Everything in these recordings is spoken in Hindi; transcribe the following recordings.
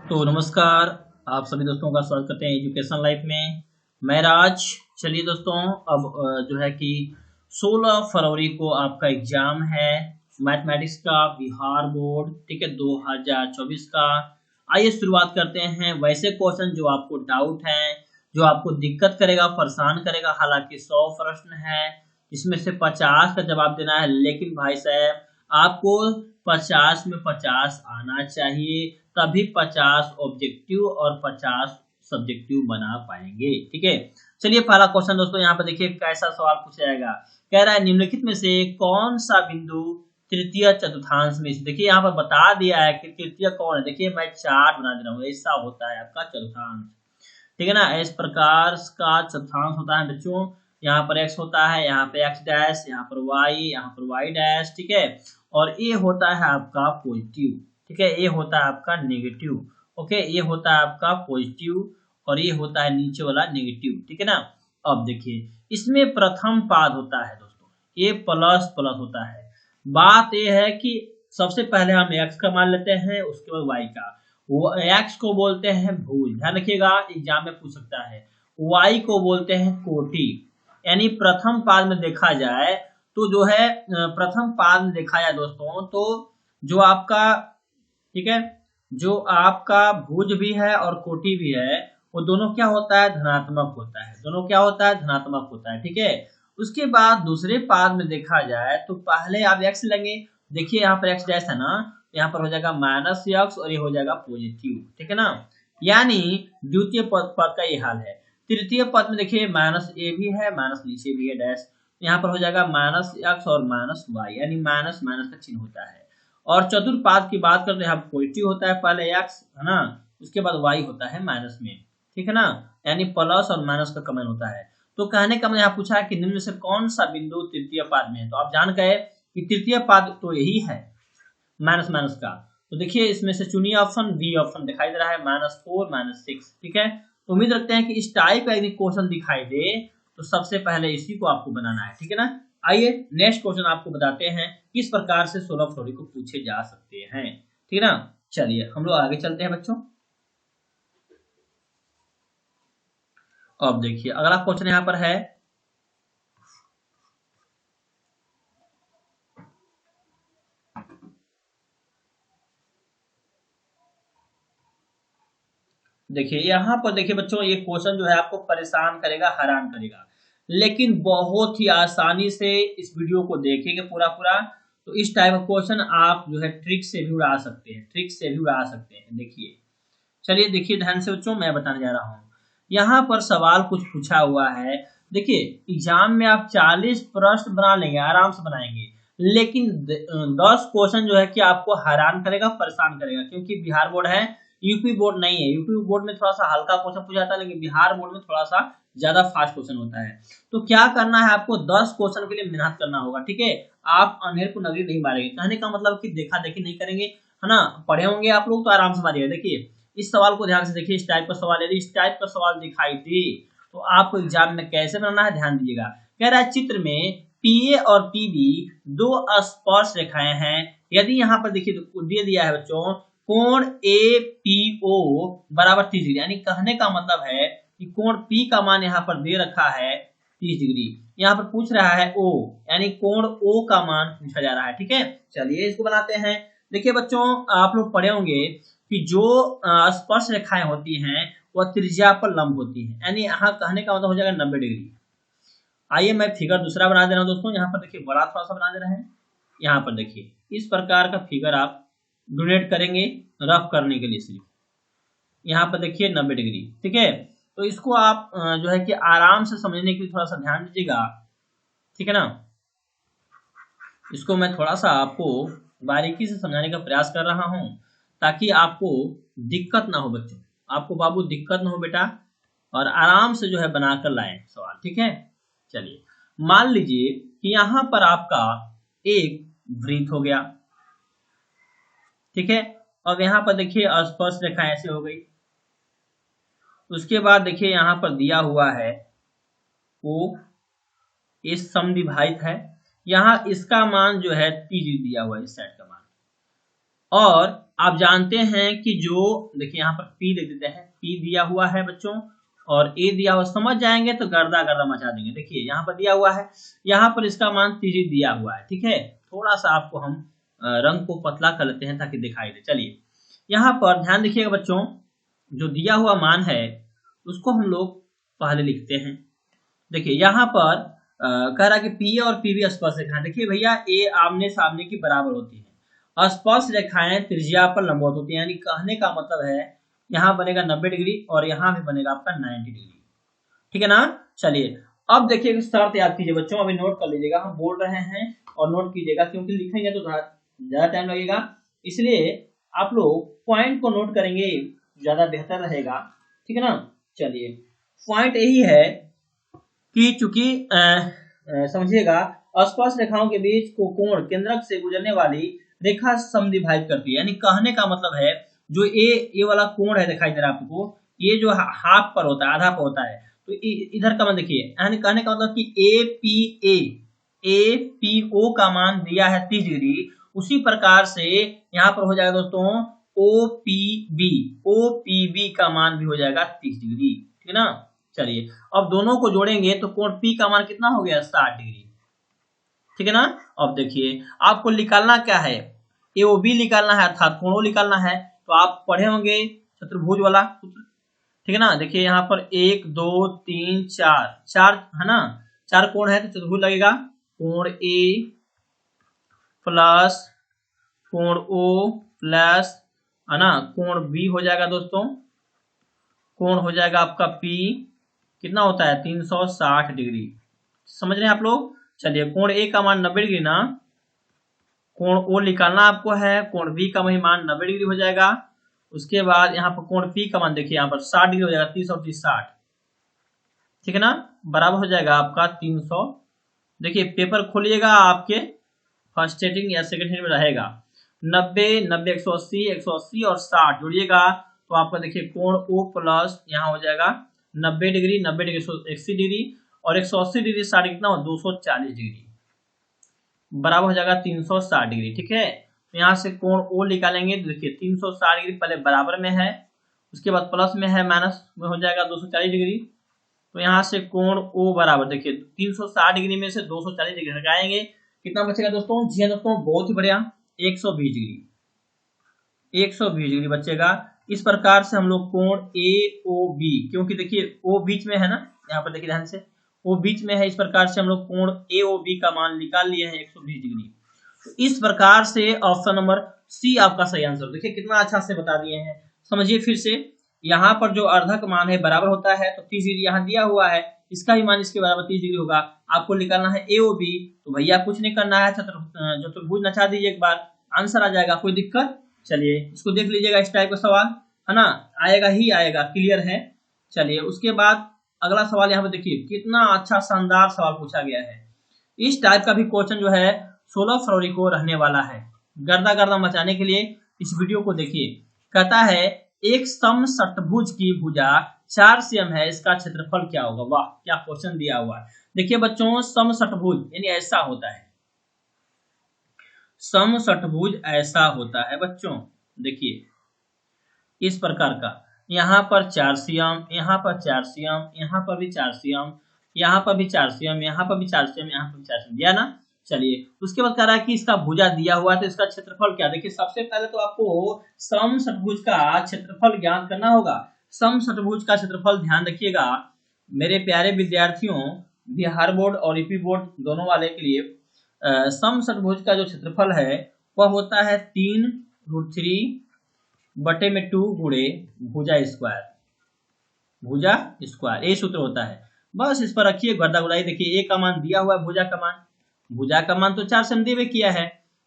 तो नमस्कार, आप सभी दोस्तों का स्वागत करते हैं एजुकेशन लाइफ में। मैं राज। चलिए दोस्तों, अब जो है कि 16 फरवरी को आपका एग्जाम है मैथमेटिक्स का, बिहार बोर्ड, ठीक है, 2024 का। आइए शुरुआत करते हैं वैसे क्वेश्चन जो आपको डाउट है, जो आपको दिक्कत करेगा, परेशान करेगा। हालांकि 100 प्रश्न है, इसमें से 50 का जवाब देना है, लेकिन भाई साहब आपको 50 में 50 आना चाहिए, तभी 50 ऑब्जेक्टिव और 50 सब्जेक्टिव बना पाएंगे। ठीक है, चलिए पहला क्वेश्चन दोस्तों यहाँ पर देखिए कैसा सवाल पूछा जाएगा। कह रहा है निम्नलिखित में से कौन सा बिंदु तृतीय चतुर्थांश में, देखिए यहाँ पर बता दिया है कि तृतीय कौन है। देखिए मैं चार्ट बना दे रहा हूँ, ऐसा होता है आपका चतुर्थांश, ठीक है ना। इस प्रकार का चतुर्थांश होता है बच्चों। यहाँ पर x होता है, यहाँ पे x डैश, यहाँ पर y, यहाँ पर y डैश, ठीक है। और ये होता है आपका पॉजिटिव, ठीक है, ये होता है आपका नेगेटिव, ओके, ये होता है आपका पॉजिटिव और ये होता है नीचे वाला नेगेटिव, ठीक है ना। अब देखिए इसमें प्रथम पाद होता है दोस्तों, ये प्लस प्लस होता है। बात ये है कि सबसे पहले हम x का मान लेते हैं, उसके बाद y का। वो x को बोलते हैं भुज, ध्यान रखिएगा एग्जाम में पूछ सकता है। y को बोलते हैं कोटि। यानी प्रथम पाद में देखा जाए तो जो है प्रथम पाद में देखा जाए दोस्तों, तो जो आपका, ठीक है, जो आपका भुज भी है और कोटि भी है, वो दोनों क्या होता है, धनात्मक होता है। दोनों क्या होता है, धनात्मक होता है, ठीक है। उसके बाद दूसरे पाद में देखा जाए तो पहले आप x लेंगे। देखिए यहाँ पर x डैश है ना, यहाँ पर हो जाएगा माइनस x और ये हो जाएगा पॉजिटिव, ठीक है ना। यानी द्वितीय पद का ये हाल है। तृतीय पद में देखिए माइनस a भी है, माइनस नीचे भी है डैश, यहाँ पर हो जाएगा माइनस x और माइनस y, यानी माइनस माइनस का चिन्ह होता है। और चतुर्थ पाद की बात करते हैं, पॉजिटिव होता है पहले x, है ना, उसके बाद y होता है माइनस में, ठीक है ना। यानी प्लस और माइनस का कमेंट होता है। तो कहने का मतलब यहाँ पूछा है कि निम्न में से कौन सा बिंदु तृतीय पाद में है। तो आप जान गए कि तृतीय पाद तो यही है, माइनस माइनस का। तो देखिए इसमें से चुनिए ऑप्शन, बी ऑप्शन दिखाई दे रहा है, -4 -6, ठीक है। तो उम्मीद रखते हैं कि इस टाइप का यदि क्वेश्चन दिखाई दे तो सबसे पहले इसी को आपको बनाना है, ठीक है ना। आइए नेक्स्ट क्वेश्चन आपको बताते हैं किस प्रकार से 16 फरवरी को पूछे जा सकते हैं, ठीक है ना। चलिए हम लोग आगे चलते हैं बच्चों। अब देखिए अगला क्वेश्चन यहाँ पर है, देखिए यहाँ पर देखिए बच्चों, ये क्वेश्चन जो है आपको परेशान करेगा, हैरान करेगा, लेकिन बहुत ही आसानी से इस वीडियो को देखेंगे पूरा पूरा तो इस टाइप का क्वेश्चन आप जो है ट्रिक से भी उड़ा सकते हैं, ट्रिक से भी उड़ा सकते हैं। देखिए चलिए देखिए ध्यान से बच्चों, मैं बताने जा रहा हूँ। यहाँ पर सवाल कुछ पूछा हुआ है। देखिए एग्जाम में आप 40 प्रश्न बना लेंगे, आराम से बनाएंगे, लेकिन 10 क्वेश्चन जो है कि आपको हैरान करेगा, परेशान करेगा, क्योंकि बिहार बोर्ड है, यूपी बोर्ड नहीं है। यूपी बोर्ड में थोड़ा सा हल्का क्वेश्चन पूछा जाता है, लेकिन बिहार बोर्ड में थोड़ा सा ज्यादा फास्ट क्वेश्चन होता है। तो क्या करना है आपको, 10 क्वेश्चन के लिए मेहनत करना होगा, ठीक है। आप अंधेर को नगरी नहीं मारेंगे, कहने का मतलब कि देखा देखी नहीं करेंगे, है ना। पढ़े होंगे आप लोग तो आराम से मारिएगा। देखिए इस सवाल को ध्यान से देखिए, इस टाइप का सवाल, यदि इस टाइप का सवाल दिखाई दे तो आपको एग्जाम में कैसे बनाना है, ध्यान दीजिएगा। कह रहा है चित्र में PA और PB दो स्पर्श रेखाएं हैं। यदि यहाँ पर देखिए तो दे दिया है बच्चों कोण APO बराबर 30 डिग्री, यानी कहने का मतलब है कि कोण P का मान यहाँ पर दे रखा है 30 डिग्री। यहाँ पर पूछ रहा है O, यानी कोण O का मान पूछा जा रहा है, ठीक है। चलिए इसको बनाते हैं। देखिए बच्चों आप लोग पढ़े होंगे कि जो स्पर्श रेखाएं होती हैं वह त्रिज्या पर लंब होती हैं, यानी यहाँ कहने का मतलब हो जाएगा 90 डिग्री। आइए मैं फिगर दूसरा बना दे रहा हूँ दोस्तों। यहाँ पर देखिए बड़ा थोड़ा सा बना दे रहे हैं। यहाँ पर देखिए इस प्रकार का फिगर आप डोनेट करेंगे रफ करने के लिए सिर्फ। यहाँ पर देखिए 90 डिग्री, ठीक है। तो इसको आप जो है कि आराम से समझने के लिए थोड़ा सा ध्यान दीजिएगा, ठीक है ना। इसको मैं थोड़ा सा आपको बारीकी से समझाने का प्रयास कर रहा हूँ ताकि आपको दिक्कत ना हो बच्चों, आपको बाबू दिक्कत ना हो बेटा, और आराम से जो है बनाकर लाएं सवाल, ठीक है। चलिए मान लीजिए कि यहाँ पर आपका एक वृत्त हो गया, ठीक है। अब यहाँ पर देखिए स्पर्श रेखा ऐसे हो गई। उसके बाद देखिए यहाँ पर दिया हुआ है वो इस समद्विभाजित है, यहाँ इसका मान जो है 30 दिया हुआ है, इस साइड का मान। और आप जानते हैं कि जो देखिए यहाँ पर P लिख देते हैं, P दिया हुआ है बच्चों और A दिया हुआ, समझ जाएंगे तो गर्दा गर्दा मचा देंगे। देखिए यहाँ पर दिया हुआ है, यहाँ पर इसका मान 3 दिया हुआ है, ठीक है। थोड़ा सा आपको हम रंग को पतला कर लेते हैं ताकि दिखाई दे। चलिए यहाँ पर ध्यान देखिएगा बच्चों, जो दिया हुआ मान है उसको हम लोग पहले लिखते हैं। देखिए यहाँ पर कह रहा कि P और PB स्पर्श रेखाएं। देखिए भैया ए आमने सामने की बराबर होती है, स्पर्श रेखाएं त्रिज्या पर लंबवत होती है, यानी कहने का मतलब है यहाँ बनेगा 90 डिग्री और यहाँ भी बनेगा आपका 90 डिग्री, ठीक है ना। चलिए अब देखिए शर्त याद कीजिए बच्चों, अभी नोट कर लीजिएगा, हम बोल रहे हैं और नोट कीजिएगा क्योंकि लिखेंगे तो ज्यादा टाइम लगेगा, इसलिए आप लोग पॉइंट को नोट करेंगे ज्यादा बेहतर रहेगा, ठीक है ना। चलिए पॉइंट यही है कि चूंकि समझिएगा स्पर्श रेखाओं के बीच को कोण केंद्रक से गुजरने वाली रेखा समद्विभाजित करती है, यानी कहने का मतलब है जो ये वाला कोण है दिखाई दे रहा है आपको, ये जो हाफ पर होता है, आधा पर होता है, तो इधर का मान देखिए, यानी कहने का मतलब कि APO का मान दिया है 30 डिग्री, उसी प्रकार से यहाँ पर हो जाएगा दोस्तों OPB का मान भी हो जाएगा 30 डिग्री, ठीक है ना। चलिए अब दोनों को जोड़ेंगे तो कोण P का मान कितना हो गया 60 डिग्री, ठीक है ना। अब देखिए आपको निकालना क्या है, AOB निकालना है अर्थात कोणों निकालना है, तो आप पढ़े होंगे चतुर्भुज वाला सूत्र, ठीक है ना। देखिए यहाँ पर 1 2 3 4 है ना, 4 कोण है तो चतुर्भुज लगेगा, कोण A प्लस कोण O प्लस है ना कोण B हो जाएगा दोस्तों, कोण हो जाएगा आपका P कितना होता है 360 डिग्री, समझ रहे हैं आप लोग। चलिए कोण A का मान 90 डिग्री ना, कोण O निकालना आपको है, कोण B का मान 90 डिग्री हो जाएगा, उसके बाद यहाँ पर कोण P का मान देखिए यहाँ पर 60 डिग्री हो जाएगा, 30 और 30 60, ठीक है ना, बराबर हो जाएगा आपका 300। देखिए पेपर खोलिएगा आपके फर्स्ट सेटिंग या सेकंड सेटिंग में रहेगा, 90 90 180 180 और 60 जोड़िएगा तो आपका देखिए कोण O प्लस यहाँ हो जाएगा 90 डिग्री 90 डिग्री 180 डिग्री और 180 डिग्री 60 कितना हो 240 डिग्री, बराबर हो जाएगा 360 डिग्री, ठीक है। तो यहाँ से कोण O निकालेंगे, देखिए 360 डिग्री पहले बराबर में है, उसके बाद प्लस में है, माइनस में हो जाएगा 240 डिग्री, तो यहाँ से कोण O बराबर देखिए 360 डिग्री में से 240 डिग्री हटाएंगे, कितना बचेगा दोस्तों, जी दोस्तों बहुत ही बढ़िया 120 डिग्री, 120 डिग्री बचेगा। इस प्रकार से हम लोग कोण AOB, क्योंकि देखिए O बीच में है ना, यहाँ पर देखिए ध्यान से O बीच में है, इस प्रकार से हम लोग कोण AOB का मान निकाल लिए हैं 120 डिग्री। तो इस प्रकार से ऑप्शन नंबर C आपका सही आंसर, देखिए कितना अच्छा से बता दिए हैं। समझिए फिर से, यहाँ पर जो अर्धक मान है बराबर होता है तो 30 डिग्री यहाँ दिया हुआ है, इसका भी मान इसके बराबर 30 डिग्री होगा, आपको निकालना है AOB, तो भैया कुछ नहीं करना है, चतुर्भुज नचा दीजिए एक बार, आंसर आ जाएगा, कोई दिक्कत। चलिए इसको देख लीजिएगा, इस टाइप का सवाल है ना, आएगा ही आएगा, क्लियर है। चलिए उसके बाद अगला सवाल यहाँ पे देखिए कितना अच्छा शानदार सवाल पूछा गया है, इस टाइप का भी क्वेश्चन जो है 16 फरवरी को रहने वाला है, गर्दा गर्दा मचाने के लिए इस वीडियो को देखिए। कहता है एक समषट्भुज की भुजा 4 cm है, इसका क्षेत्रफल क्या होगा। वाह क्या क्वेश्चन दिया हुआ है। देखिए बच्चों समषट्भुज यानी ऐसा होता है, समषट्भुज ऐसा होता है बच्चों, देखिए इस प्रकार का, यहाँ पर 4 cm, यहाँ पर 4 cm, यहाँ पर भी 4 cm, यहाँ पर भी 4 cm, यहाँ पर भी 4 cm, यहाँ पर भी 4 cm दिया ना। चलिए उसके बाद कह रहा है कि इसका भुजा दिया हुआ है तो इसका क्षेत्रफल क्या। देखिए सबसे पहले तो आपको समषट्भुज का क्षेत्रफल ज्ञात करना होगा। समषट्भुज का क्षेत्रफल ध्यान रखिएगा मेरे प्यारे विद्यार्थियों, बिहार बोर्ड और यूपी बोर्ड दोनों वाले के लिए, समषट्भुज का जो क्षेत्रफल है वह होता है 3√3 बटे में 2 गुणे भुजा स्क्वायर, भुजा स्क्वायर ये सूत्र होता है। बस इस पर रखिए गर्दा गुड़ाई। देखिए ए का मान दिया हुआ है, भुजा का मान तो 4 cm दिए किया है,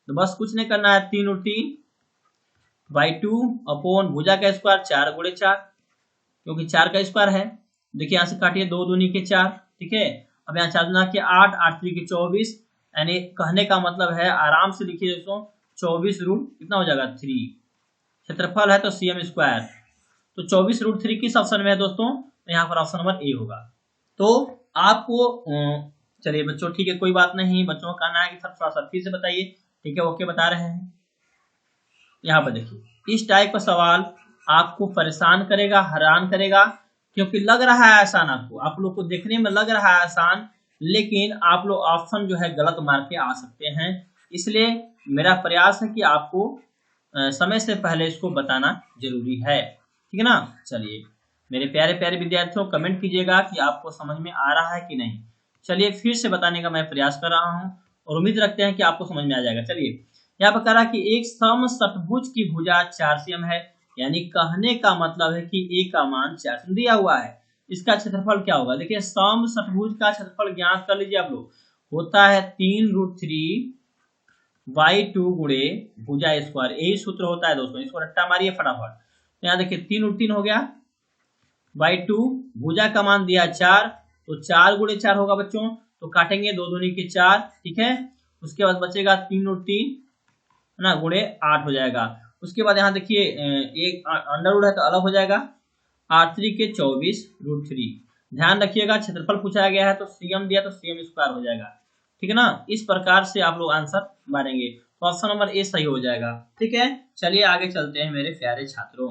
तो बस कुछ नहीं करना है, 3√3/2 अपॉन भुजा का स्क्वायर 4 गुणे 4, क्योंकि 4 का स्क्वायर है। देखिए यहाँ से काटिए 2 दूनी के 4, ठीक है। अब यहाँ 4 दूना के 8, 8 3 के 24, यानी कहने का मतलब है आराम से लिखिए दोस्तों 24 रूट कितना हो जाएगा 3, क्षेत्रफल है तो cm स्क्वायर, तो 24√3 किस ऑप्शन में है दोस्तों, तो यहाँ पर ऑप्शन नंबर ए होगा। तो आपको चलिए बच्चों ठीक है, कोई बात नहीं, बच्चों का कहना है कि सर थोड़ा सा फिर से बताइए, ठीक है ओके बता रहे हैं। यहाँ पर देखिए इस टाइप का सवाल आपको परेशान करेगा, हैरान करेगा, क्योंकि लग रहा है आसान आपको, आप लोग को देखने में लग रहा है आसान, लेकिन आप लोग ऑप्शन जो है गलत मार के आ सकते हैं। इसलिए मेरा प्रयास है कि आपको समय से पहले इसको बताना जरूरी है, ठीक है ना। चलिए मेरे प्यारे प्यारे विद्यार्थियों, कमेंट कीजिएगा कि आपको समझ में आ रहा है कि नहीं। चलिए फिर से बताने का मैं प्रयास कर रहा हूँ और उम्मीद रखते हैं कि आपको समझ में आ जाएगा। चलिए यहाँ पर कह रहा है कि एक समषटभुज की भुजा 4 cm है, यानी कहने का मतलब है कि ए का मान 4 cm दिया हुआ है। इसका क्षेत्रफल क्या होगा? देखिए समषटभुज का क्षेत्रफल ज्ञात कर लीजिए आप लोग, होता है 3√3/2 गुणे भुजा स्क्वायर, यही सूत्र होता है दोस्तों। इसको रट्टा मारिए फटाफट। यहाँ देखिए 3√3 हो गया बाई 2, भुजा का मान दिया 4, तो 4 गुणे 4 होगा बच्चों, तो काटेंगे 2 दूनी के 4, ठीक है। उसके बाद बचेगा 3√3 है ना, गुणे 8 हो जाएगा। उसके बाद यहाँ देखिए एक अंडर रूट है तो अलग हो जाएगा, 8×3 के 24√3। ध्यान रखिएगा क्षेत्रफल पूछा गया है तो cm दिया तो cm स्क्वायर हो जाएगा, ठीक है ना। इस प्रकार से आप लोग आंसर मारेंगे तो ऑप्शन नंबर ए सही हो जाएगा, ठीक है। चलिए आगे चलते हैं मेरे प्यारे छात्रों,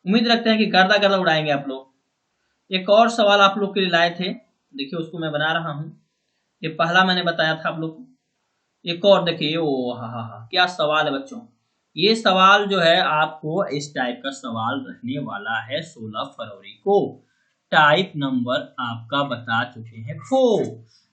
उम्मीद रखते हैं कि गर्दा गर्दा उड़ाएंगे आप लोग। एक और सवाल आप लोग के लिए लाए थे, देखिए उसको मैं बना रहा हूँ। ये पहला मैंने बताया था आप लोग को, एक और देखिए, ओ हा क्या सवाल है बच्चों। ये सवाल जो है आपको इस टाइप का सवाल रहने वाला है 16 फरवरी को। टाइप नंबर आपका बता चुके हैं 4।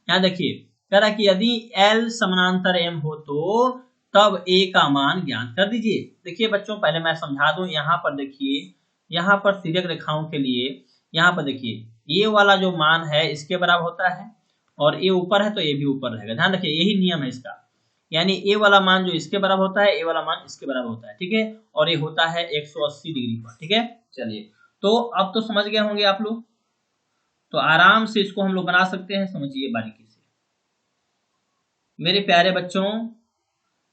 यहाँ देखिए कह रहा कि यदि L समानांतर M हो तो तब A का मान ज्ञात कर दीजिए। देखिए बच्चों पहले मैं समझा दूं, यहाँ पर देखिए, यहाँ पर तिर्यक रेखाओं के लिए यहाँ पर देखिए A वाला जो मान है इसके बराबर होता है, और A ऊपर है तो A भी ऊपर रहेगा। ध्यान रखिए यही नियम है इसका, यानी A वाला मान जो इसके बराबर होता है, A वाला मान इसके बराबर होता है, ठीक है। और ये होता है 180 डिग्री पर, ठीक है। चलिए तो अब तो समझ गए होंगे आप लोग, तो आराम से इसको हम लोग बना सकते हैं, समझिए बारीकी से। मेरे प्यारे बच्चों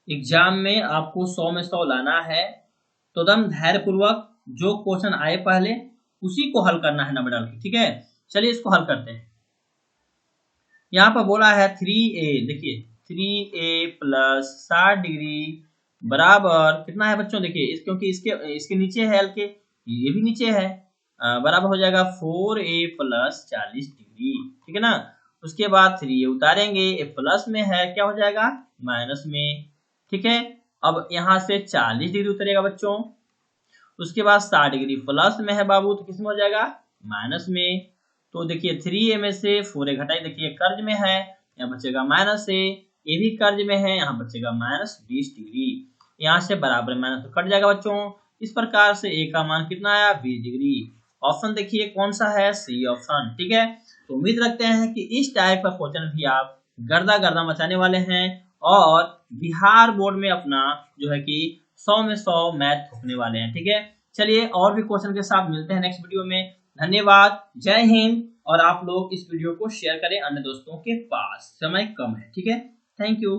एग्जाम में आपको 100 में 100 लाना है, तो एकदम धैर्य पूर्वक जो क्वेश्चन आए पहले उसी को हल करना है नंबर डाल के, ठीक है। चलिए इसको हल करते हैं। यहाँ पर बोला है 3a, देखिए 3a प्लस 60 डिग्री बराबर कितना है बच्चों? देखिए क्योंकि इसके नीचे है एल के, ये भी नीचे है, बराबर हो जाएगा 4a प्लस 40 डिग्री, ठीक है ना। उसके बाद 3a उतारेंगे, ए प्लस में है क्या हो जाएगा? माइनस में, ठीक है। अब यहाँ से 40 डिग्री उतरेगा बच्चों, उसके बाद 60 डिग्री प्लस में है बाबू, तो किसमें हो जाएगा? माइनस में। तो देखिए 3a में से 4a घटाई, देखिए कर्ज में है, यहाँ बचेगा माइनस a, ये भी कर्ज में है, यहाँ बचेगा माइनस 20 डिग्री, यहाँ से बराबर माइनस तो कट जाएगा बच्चों। इस प्रकार से a का मान कितना आया? 20 डिग्री। ऑप्शन देखिए कौन सा है? सी ऑप्शन, ठीक है। तो उम्मीद रखते हैं कि इस टाइप का क्वेश्चन भी आप गर्दा गर्दा मचाने वाले हैं और बिहार बोर्ड में अपना जो है कि 100 में 100 मैथ ठोकने वाले हैं, ठीक है। चलिए और भी क्वेश्चन के साथ मिलते हैं नेक्स्ट वीडियो में। धन्यवाद, जय हिंद। और आप लोग इस वीडियो को शेयर करें अन्य दोस्तों के पास, समय कम है, ठीक है। Thank you.